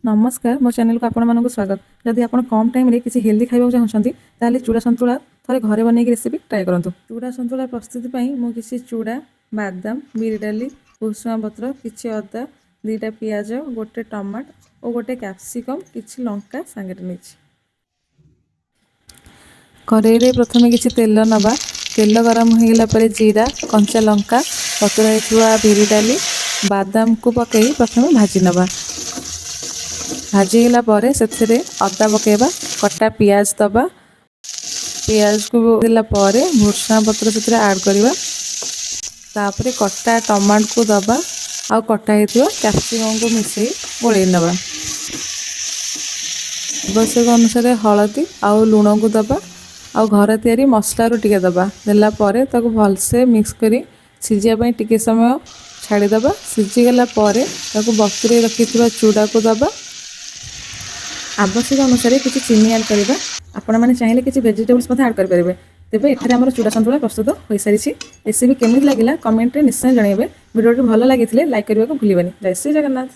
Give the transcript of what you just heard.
नमस्कार मो चैनल को आपण मानक स्वागत। जदि आप कम टाइम रे किसी हेल्दी खाइबा चाहछंती ताले चूड़ा संतुला थरे घरे बनै के रेसिपी ट्राई करंतु। चूड़ा संतुला प्रस्तुति पई मो किसी चूड़ा, बादाम, बिरि डाली, भुसुंगा पत्र, किछि अदा, दुईटा पियाज, गोटे टमाट और गोटे कैप्सिकम, किछि लंका संगे नेछि। कड़ाई रे प्रथमे किछि तेल नबा। तेल गरम हो गेला परे जीरा, कंचा लंका, पतुरा हिथुआ बिरि डाली, बादाम को पकई प्रथमे भाजी नबा। भाजीगला पर से अदा पकेबा, कटा पियाज दबा। पियाज को देला पर भुसुंगा पत्र से ऐड करवा। तापर कटा टमाट को दबा आउ कटा हिथुआ कैप्सिकम को मिसई गोले नबा। आवश्यक अनुसार हलदी आउ लुण को दबा आउ घर तैयारी मसला रू टिके दबा। देला पर ताको भलसे मिक्स करी सिझिया पई टिके समय छाड़ीदबा। सिझीगला पर ताको बतुरे रखिथिबा चूड़ा को दबा। आवश्यक अनुसार किसी चीनी ऐड करवा। आपण मैंने चाहिए किसी वेजिटेबल्स ऐड करेंगे। तेरे एठारे आमर चूड़ा संतुला प्रस्तुत हो सारी। रेसिपी केमी लगे कमेंट में निश्चय जनइबे। वीडियो भल लगी लाइक करने को भूलिए। जय श्री जगन्नाथ।